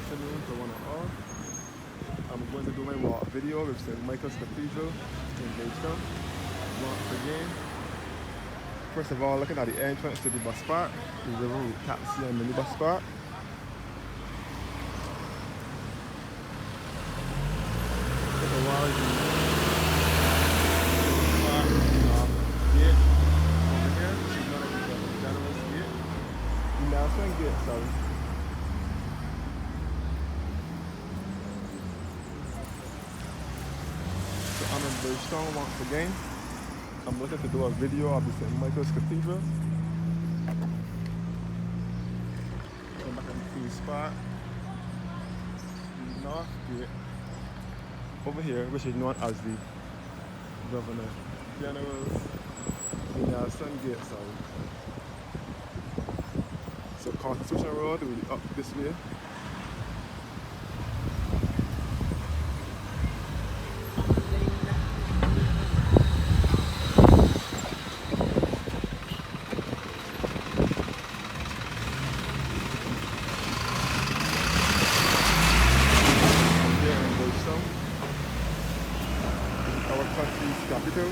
afternoon to one and all. I'm going to do my walk video with St. Michael's Cathedral in Bridgetown. Once again, first of all, looking at the entrance to the bus park, the river with taxi and minibus park. Look at why the park gate over here, which is not a generous gate. The Nelson gate, sorry. I'm in Bridgetown once again. I'm looking to do a video of the St. Michael's Cathedral. Come back and see the spot. North Gate. Over here, which is known as the Governor General's Nelson Gate, sorry. So Constitution Road will be up this way. Our country's capital.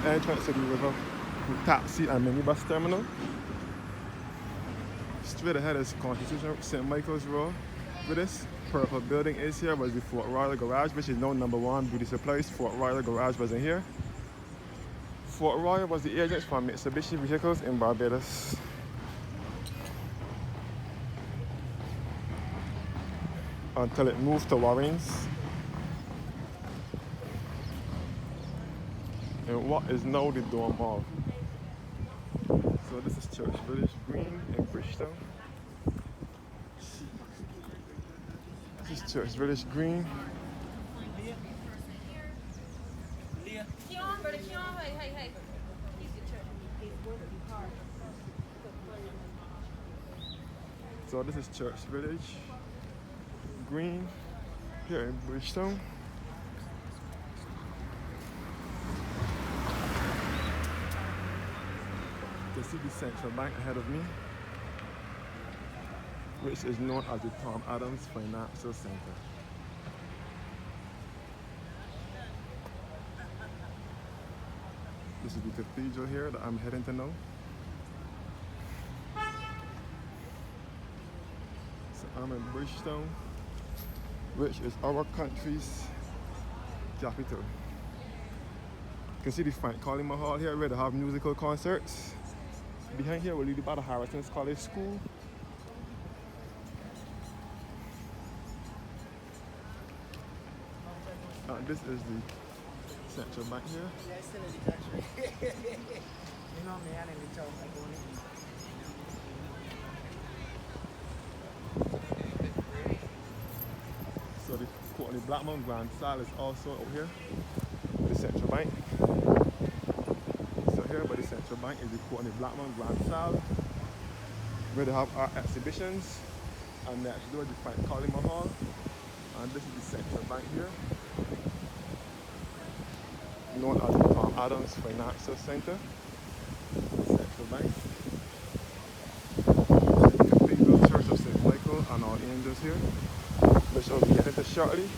Entrance to the river with taxi and minibus terminal. Straight ahead is Constitution St. Michael's Road. Where this purple building is here was the Fort Royal Garage, which is now #1 beauty supplies. Fort Royal Garage wasn't here. Fort Royal was the agent for Mitsubishi vehicles in Barbados. Until it moved to Warrens. And what is now the Dome Mall. So this is Church Village Green in Bridgetown. This is Church Village Green. So this is Church Village Green here in Bridgetown. You can see the Central Bank ahead of me, which is known as the Tom Adams Financial Center. This is the cathedral here that I'm heading to now. So I'm in Bridgetown, which is our country's capital. You can see the Frank Collins Hall here where they have musical concerts. Behind here will lead by the Harrison's College School. And this is the Central Bank here. So the Courtney Blackmon Grand Salle is also over here, the Central Bank. So here by the Central Bank is the Courtney Blackmon Grand Salle, where they have art exhibitions. And next door is the Frank Collins Hall. And this is the Central Bank here, known as the Tom Adams Financial Center. The Central Bank. The Cathedral Church of St. Michael and all the angels here, which I'll be getting to shortly.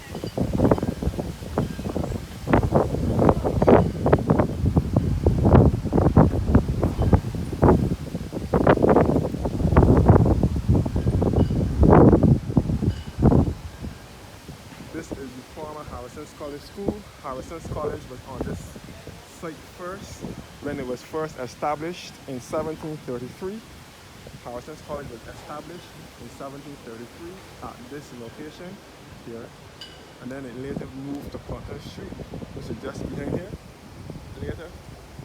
This is the former Harrison's College School. Harrison's College was on this site first when it was first established in 1733. Harrison's College was established in 1733 at this location here, and then it later moved to Cotton Street, which is just behind here, later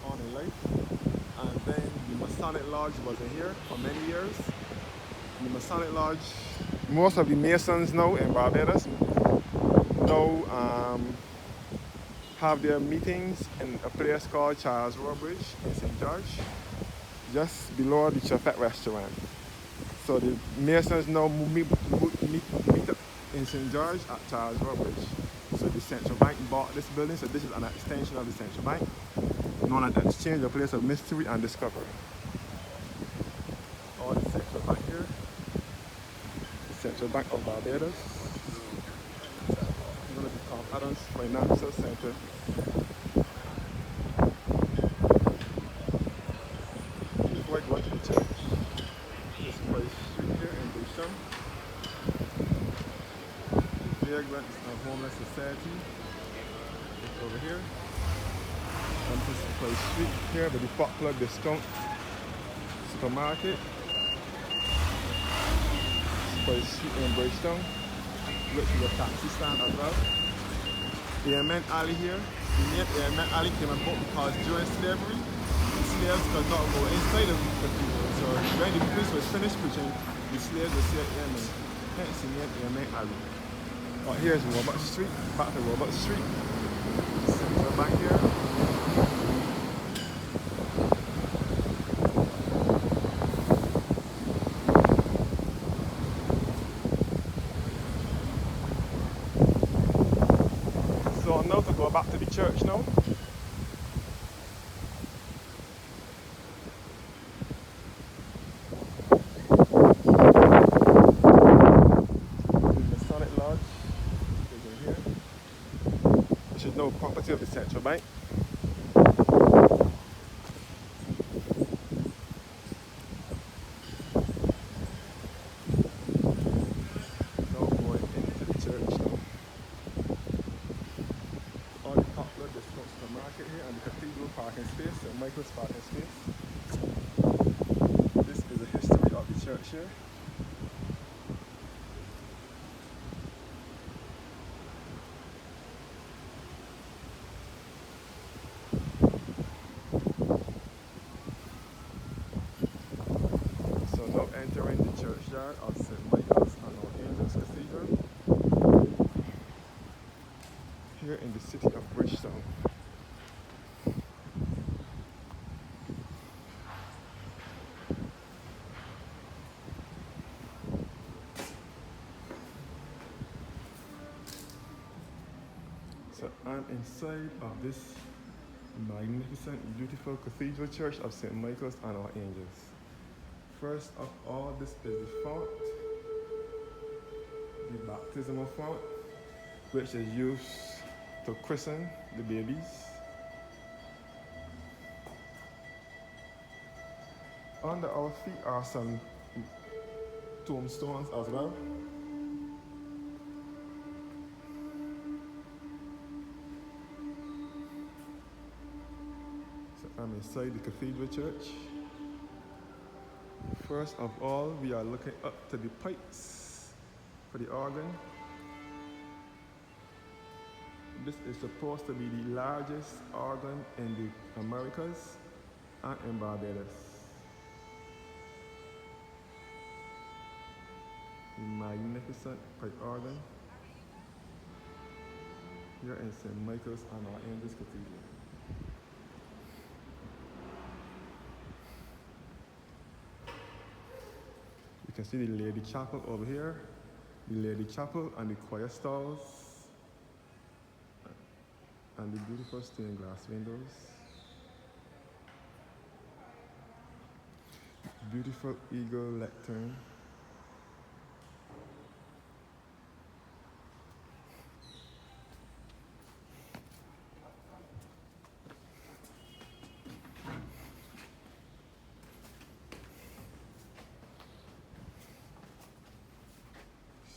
on in life. And then the Masonic Lodge was in here for many years. The Masonic Lodge, most of the Masons now in Barbados now have their meetings in a place called Charles Bridge in St. George, just below the Chafet restaurant. So the Masons now meet up in St. George at Charles Bridge. So the Central Bank bought this building, so this is an extension of the Central Bank, known as Exchange, a place of mystery and discovery. Central Bank of Barbados. It's going to become Adams Financial Center. Before I go into the church, this is my street here in Bridgetown. Vagrant and Homeless Society. It's over here. And this is my street here by the Pot Plug Discount Supermarket. This is street in Bridgetown. Which is a taxi stand as well. Airman Alley here. The name Airman Alley came about because during slavery, slaves could not go inside of the people. So when the priest was finished preaching, the slaves would say Amen. Hence the name Airman Alley. Oh, here's Robert Street. Back to Robert Street. Central Bank here. So now to go back to the church now. The Masonic Lodge is in here. Which is no property of the Central Bank. Now going into the church now. On the Poplar Discount Supermarket here and the Cathedral parking space, St. Michael's parking space. This is the history of the church here. So now entering the churchyard of St. Michael's and Our Angels Cathedral here in the city of Bridgetown. So I'm inside of this magnificent, beautiful cathedral church of St. Michael's and Our Angels. First of all, this is the font, the baptismal font, which is used to christen the babies. Under our feet are some tombstones as well. So I'm inside the cathedral church. First of all, we are looking up to the pipes for the organ. This is supposed to be the largest organ in the Americas and in Barbados. The magnificent pipe organ here in St. Michael's and Our Angels Cathedral. You can see the Lady Chapel over here, the Lady Chapel and the choir stalls, and the beautiful stained glass windows. Beautiful eagle lectern.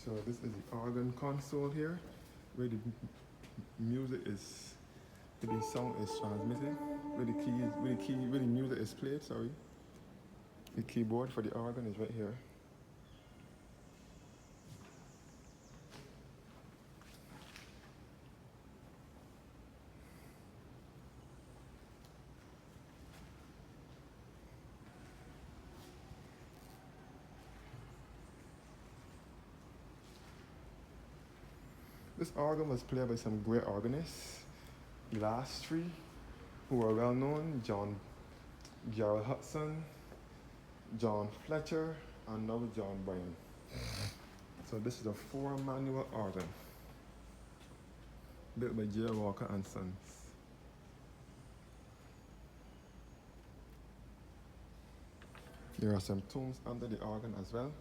So this is the organ console here, where the music is, where the sound is transmitted, where the music is played, sorry. The keyboard for the organ is right here. This organ was played by some great organists, Glastrey, who are well known, John Gerald Hudson, John Fletcher, and now John Bryan. So this is a 4-manual organ built by J. Walker and Sons. There are some tombs under the organ as well.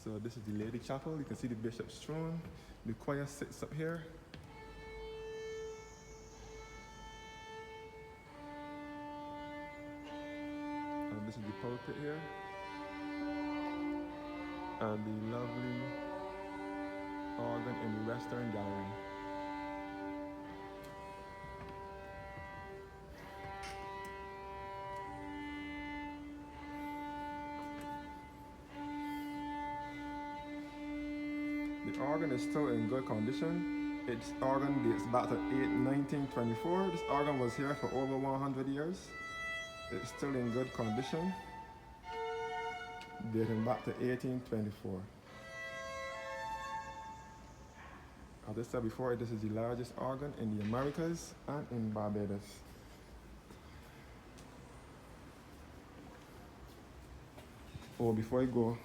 So this is the Lady Chapel. You can see the bishop's throne. The choir sits up here. And this is the pulpit here. And the lovely organ in the western gallery. The organ is still in good condition. Its organ dates back to 1924. This organ was here for over 100 years. It's still in good condition, dating back to 1824. As I said before, this is the largest organ in the Americas and in Barbados. Oh, before I go,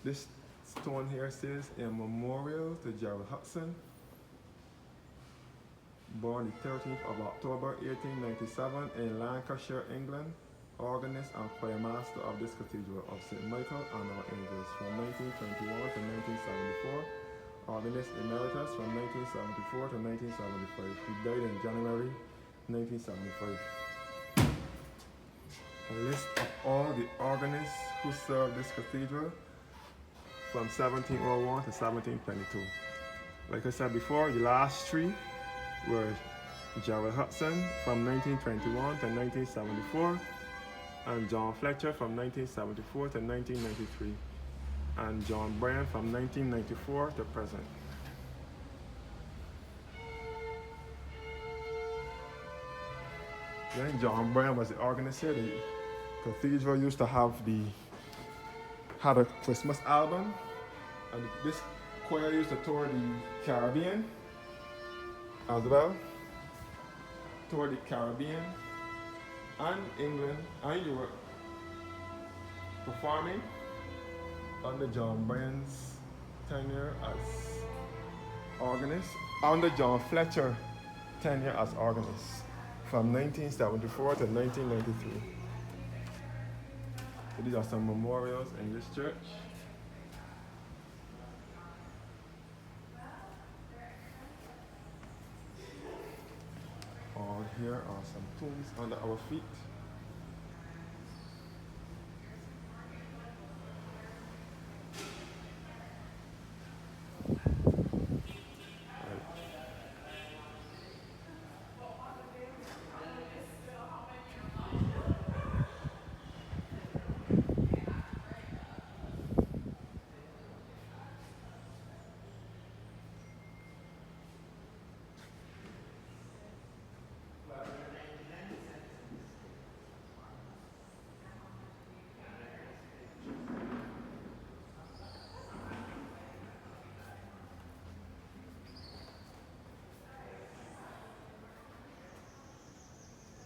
this stone here says a memorial to Gerald Hudson, born the 13th of October 1897 in Lancashire, England, organist and choir master of this Cathedral of St. Michael and Our Angels from 1921 to 1974, organist emeritus from 1974 to 1975. He died in January 1975. A list of all the organists who served this cathedral from 1701 to 1722. Like I said before, the last three were Gerald Hudson from 1921 to 1974, and John Fletcher from 1974 to 1993, and John Bryan from 1994 to present. Then John Bryan was the organist here. The cathedral used to have had a Christmas album, and this choir used to tour the Caribbean as well. Tour the Caribbean and England and Europe, performing under John Bryan's tenure as organist, under John Fletcher tenure as organist from 1974 to 1993. So these are some memorials in this church. All here are some tombs under our feet.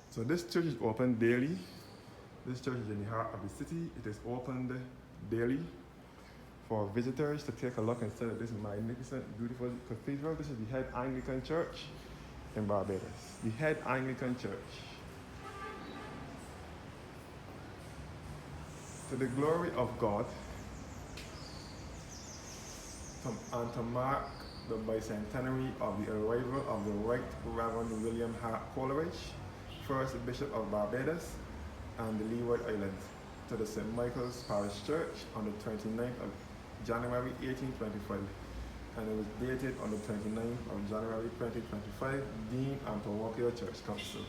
So this church is open daily. This church is in the heart of the city. It is opened daily for visitors to take a look and see this magnificent, beautiful cathedral. This is the head Anglican church in Barbados. The head Anglican church. To the glory of God, and to mark the bicentenary of the arrival of the Right Reverend William Hart Coleridge, first Bishop of Barbados and the Leeward Islands, to the St. Michael's Parish Church on the 29th of January 1825, and it was dated on the 29th of January 2025, Dean and Parochial Church Council.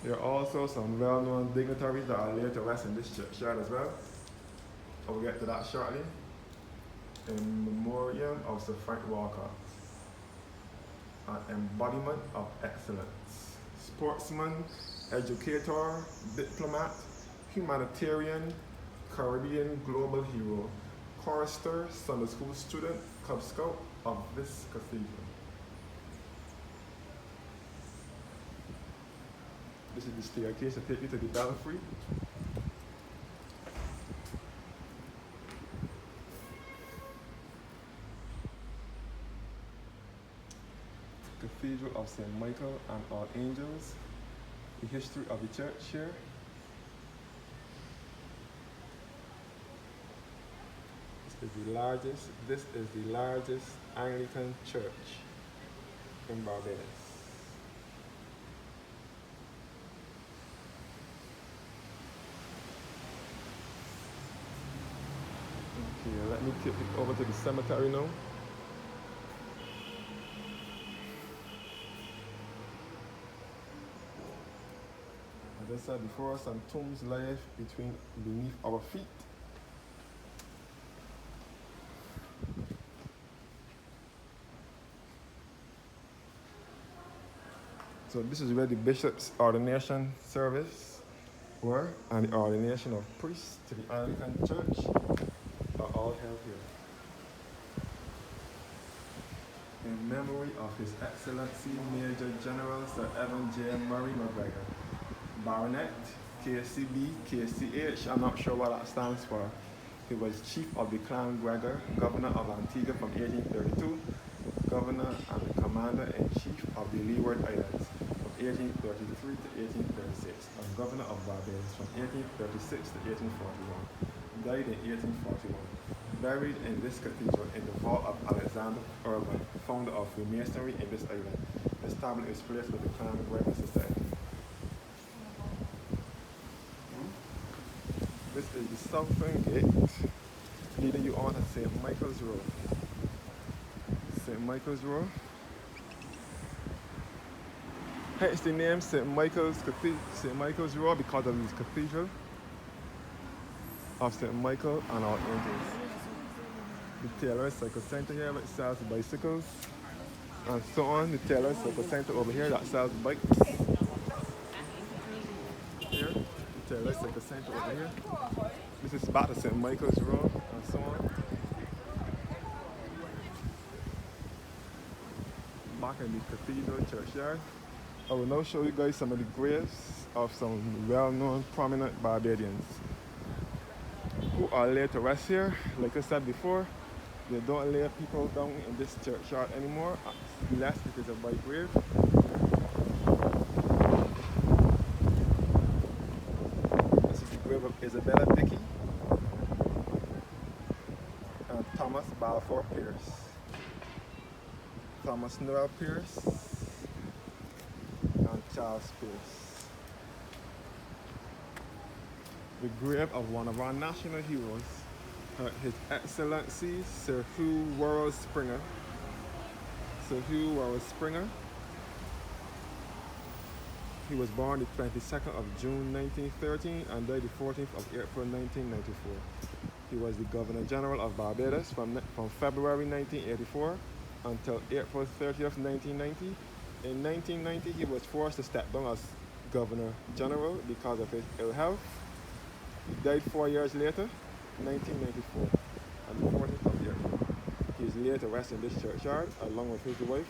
There are also some well-known dignitaries that are laid to rest in this churchyard as well. I will get to that shortly. In memoriam of Sir Frank Walker, an embodiment of excellence, sportsman, educator, diplomat, humanitarian, Caribbean global hero, chorister, Sunday school student, Cub Scout of this cathedral. This is the staircase to take you to the belfry. Cathedral of St. Michael and All Angels. the history of the church here. This is the largest Anglican church in Barbados. Okay, let me take it over to the cemetery now. As I said before, some tombs lie beneath our feet. So this is where the bishop's ordination service were, and the ordination of priests to the Anglican Church are all held here. In memory of His Excellency Major General Sir Evan J. Murray McGregor, Baronet, KCB, KCH, I'm not sure what that stands for. He was Chief of the Clan Gregor, Governor of Antigua from 1832, Governor and Commander-in-Chief of the Leeward Islands from 1833 to 1836, and Governor of Barbados from 1836 to 1841. Died in 1841. Buried in this cathedral in the vault of Alexander Urban, founder of Freemasonry in this island, established his place with the Clan Gregor Society. This is the southern gate leading you on to St. Michael's Road. St. Michael's Road. Hence the name St. Michael's Road because of this cathedral of St. Michael and our angels. The Taylor Cycle Center here which sells bicycles and so on. The Taylor Cycle Center over here that sells bikes. Here, the Taylor Cycle Center over here. This is back to St. Michael's Road and so on. Back in the cathedral churchyard. I will now show you guys some of the graves of some well-known prominent Barbadians who are laid to rest here. Like I said before, they don't lay people down in this churchyard anymore unless it is a white grave. This is the grave of Isabella Dickey and Thomas Balfour Pierce. Thomas Noel Pierce and Charles Pierce. The grave of one of our national heroes, His Excellency Sir Hugh Worrell Springer. Sir Hugh Worrell Springer. He was born the 22nd of June 1913 and died the 14th of April 1994. He was the Governor General of Barbados from February 1984 until April 30th, 1990. In 1990, he was forced to step down as Governor General because of his ill health. He died 4 years later, 1994, on the 14th of April. He is laid to rest in this churchyard along with his wife,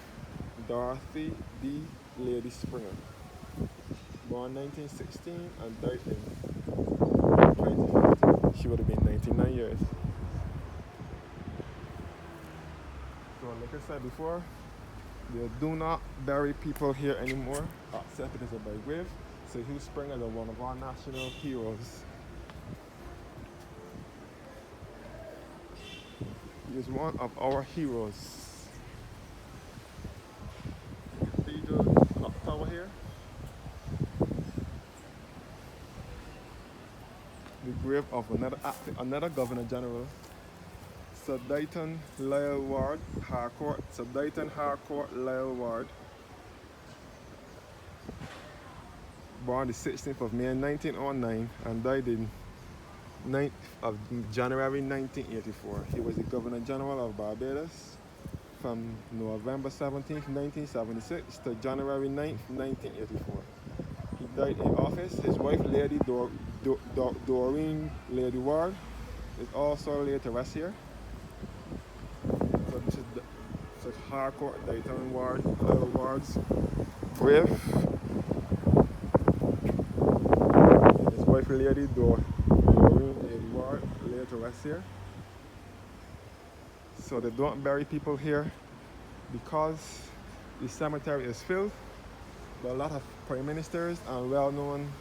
Dorothy D. Lady Springer. Born 1916 and died in 2015. She would have been 99 years. So like I said before, they do not bury people here anymore, except it is a by grave. So Hugh Springer is one of our national heroes. He is one of our heroes. Cathedral clock tower here. The grave of another Governor General, Sir Dighton Lyle Ward Harcourt. Sir Dighton Harcourt Lyle Ward. Born the 16th of May 1909 and died in 9th of January 1984. He was the Governor General of Barbados from November 17th, 1976 to January 9th, 1984. He died in office. His wife, Lady Doreen Lady Ward, is also laid to rest here. So this is Sir Harcourt Dighton Ward, Lyle Ward's grave. His wife, Lady Doreen Lady Ward, laid to rest here. So they don't bury people here because the cemetery is filled. But a lot of prime ministers and well-known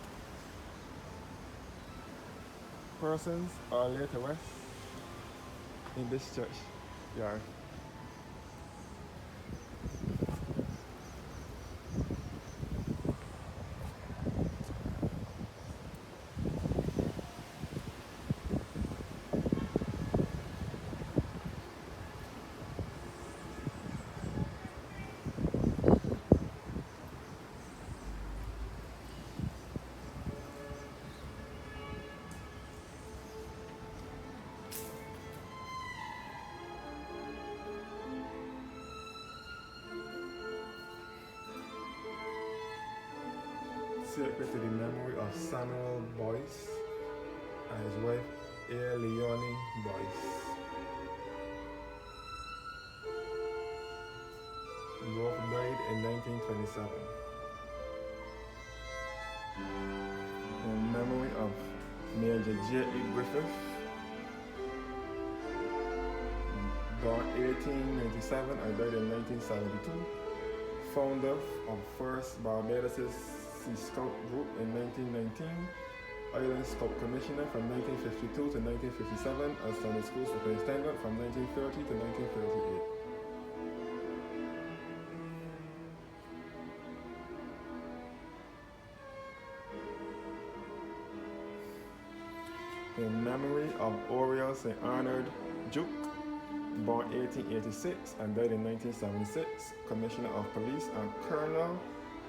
persons are laid to rest in this church yard. Sacred to the memory of Samuel Boyce and his wife, Leonie Boyce. Both died in 1927. In memory of Major J.E. Griffith, born 1897 and died in 1972, founder of First Barbados Sea Scout Group in 1919, Island Scout Commissioner from 1952 to 1957, and Sunday School Superintendent from 1930 to 1938. In memory of Oriel St. Arnold Duke, born 1886 and died in 1976, Commissioner of Police and Colonel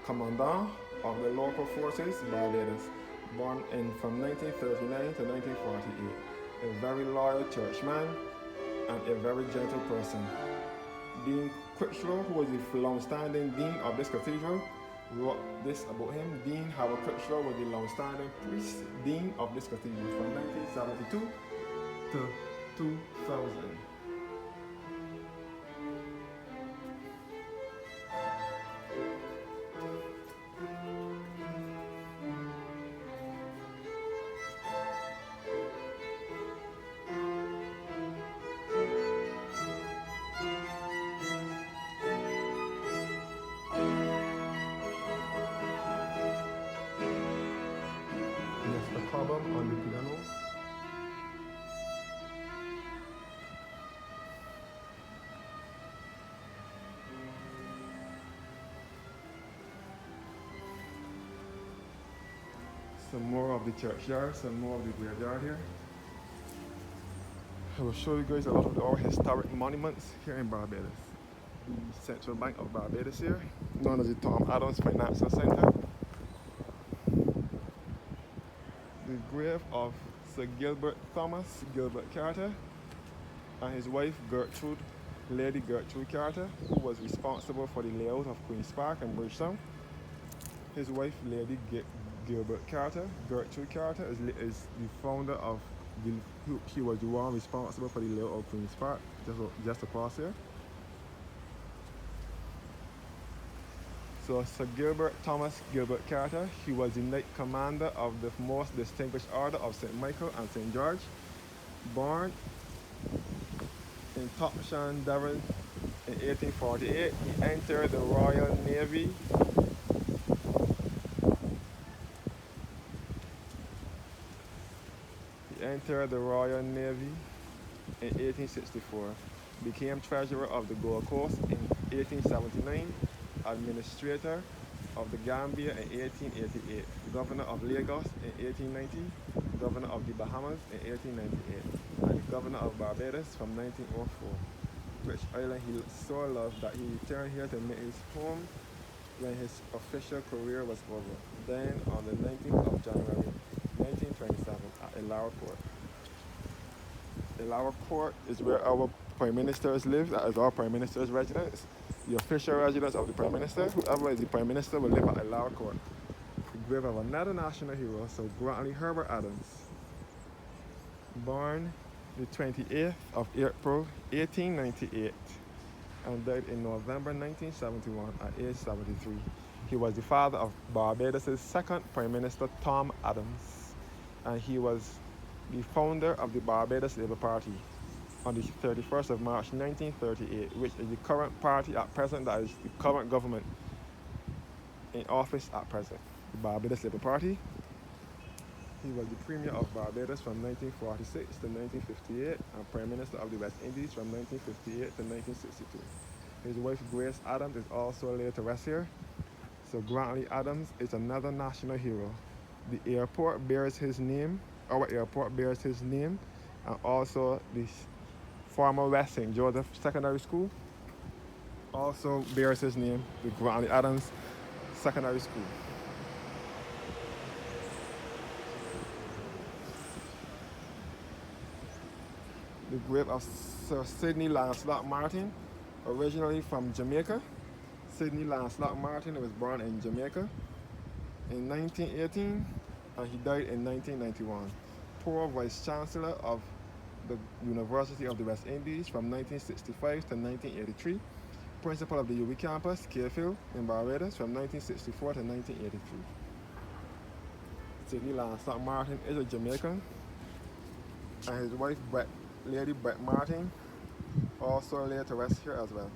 Commandant of the Local Forces, Barbados, born from 1939 to 1948. A very loyal churchman and a very gentle person. Dean Critchlow, who was the long-standing dean of this cathedral, wrote this about him. Dean Howard Critchlow was the long-standing priest dean of this cathedral from 1972 to 2000. The column on the piano. Some more of the churchyard, some more of the graveyard here. I will show you guys a lot of our historic monuments here in Barbados. The Central Bank of Barbados here, known as the Tom Adams Financial Center. The grave of Sir Gilbert Thomas Gilbert Carter and his wife Gertrude, Lady Gertrude Carter, who was responsible for the layout of Queen's Park and Bridgetown. His wife, Lady Gilbert Carter, Gertrude Carter, is the founder of she was the one responsible for the layout of Queen's Park, just across here. So Sir Gilbert Thomas Gilbert Carter, he was the Knight Commander of the most distinguished order of St. Michael and St. George. Born in Topsham, Devon in 1848, he entered the Royal Navy. He entered the Royal Navy in 1864, became Treasurer of the Gold Coast in 1879, Administrator of the Gambia in 1888, Governor of Lagos in 1890, Governor of the Bahamas in 1898, and Governor of Barbados from 1904, which island he so loved that he returned here to make his home when his official career was over. Then on the 19th of January 1927 at Illawarra Court. Illawarra Court is where our Prime Ministers live. That is our Prime Minister's residence. The official residence of the Prime Minister. Whoever is the Prime Minister will live at Illawarra Court. The grave of another national hero, Sir Grantley Herbert Adams. Born the 28th of April 1898 and died in November 1971 at age 73. He was the father of Barbados' second Prime Minister, Tom Adams, and he was the founder of the Barbados Labour Party on the 31st of March 1938, which is the current party at present, that is the current government in office at present. The Barbados Labour Party. He was the Premier of Barbados from 1946 to 1958 and Prime Minister of the West Indies from 1958 to 1962. His wife Grace Adams is also laid to rest here. So Grantley Adams is another national hero. The airport bears his name, our airport bears his name, and also the former West St. Joseph Secondary School also bears his name, the Grantley Adams Secondary School. The grave of Sir Sidney Lancelot Martin, originally from Jamaica. Sidney Lancelot Martin was born in Jamaica in 1918 and he died in 1991. Poor Vice Chancellor of the University of the West Indies from 1965 to 1983. Principal of the UB campus, Cathedral in Barbados from 1964 to 1983. Sidney Lancelot Martin is a Jamaican and his wife Lady Brett Martin also laid to rest here as well.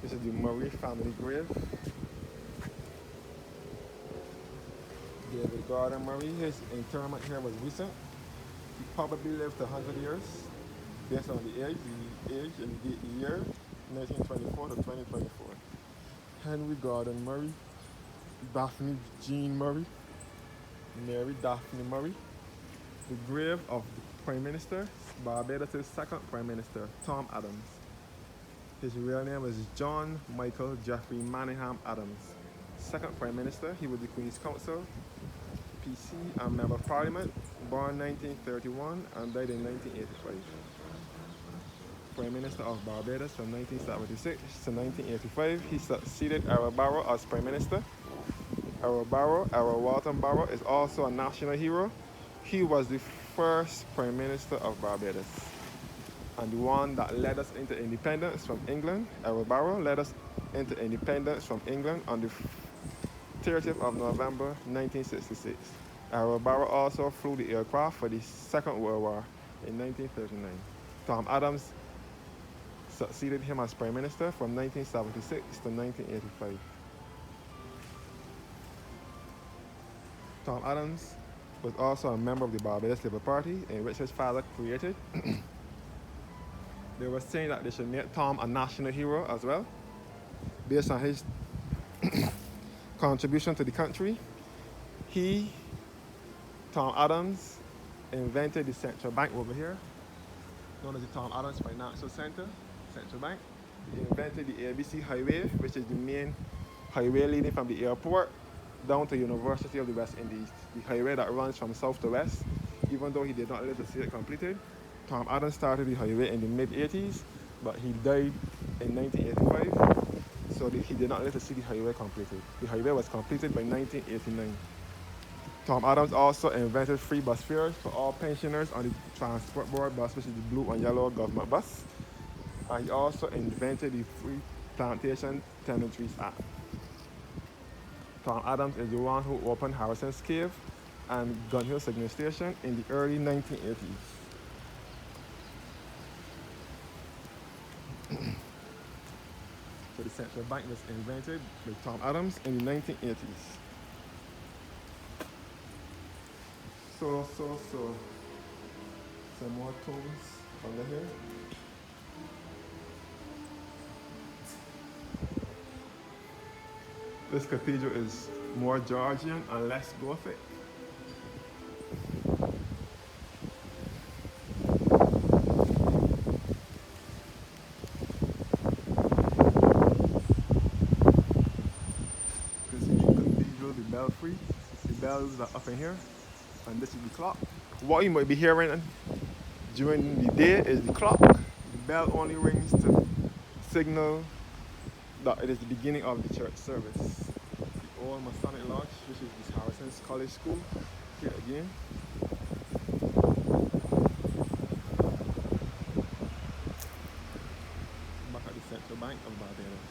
This is the Murray family grave. David Gordon Murray, his interment here was recent. He probably lived 100 years based on the age and the year, 1924 to 2024. Henry Gordon Murray, Daphne Jean Murray, Mary Daphne Murray. The grave of the Prime Minister, Barbados' second Prime Minister, Tom Adams. His real name is John Michael Jeffrey Manningham Adams. Second Prime Minister, he was the Queen's Counsel, PC and Member of Parliament, born 1931 and died in 1985. Prime Minister of Barbados from 1976 to 1985. He succeeded Errol Barrow as Prime Minister. Errol Walton Barrow is also a national hero. He was the first Prime Minister of Barbados and the one that led us into independence from England. Errol Barrow led us into independence from England on the 30th of November 1966. Errol Barrow also flew the aircraft for the Second World War in 1939. Tom Adams succeeded him as Prime Minister from 1976 to 1985. Tom Adams was also a member of the Barbados Labour Party, in which his father created. They were saying that they should make Tom a national hero as well, based on his contribution to the country. Tom Adams, invented the central bank over here, known as the Tom Adams Financial Center, Central Bank. He invented the ABC Highway, which is the main highway leading from the airport down to the University of the West Indies. The highway that runs from south to west, even though he did not live to see it completed. Tom Adams started the highway in the mid-80s, but he died in 1985, so he did not live to see the highway completed. The highway was completed by 1989. Tom Adams also invented free bus fares for all pensioners on the Transport Board bus, which is the blue and yellow government bus. And he also invented the Free Plantation Tenantries Act. Tom Adams is the one who opened Harrison's Cave and Gun Hill Signal Station in the early 1980s. So the central bank was invented by Tom Adams in the 1980s. So. Some more tones under here. This cathedral is more Georgian and less Gothic. You can see the cathedral, the belfry, the bells are up in here, and this is the clock. What you might be hearing during the day is the clock. The bell only rings to signal that it is the beginning of the church service. The old Masonic Lodge, which is the Harrison's College School, here again. Back at the the Bank of Barbados.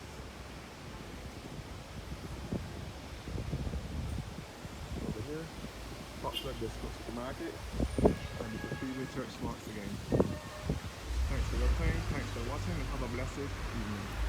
Over here, Foxwood Disco Supermarket, and the Cathedral Church once again. Thanks for listening, thanks for watching, and have a blessed evening.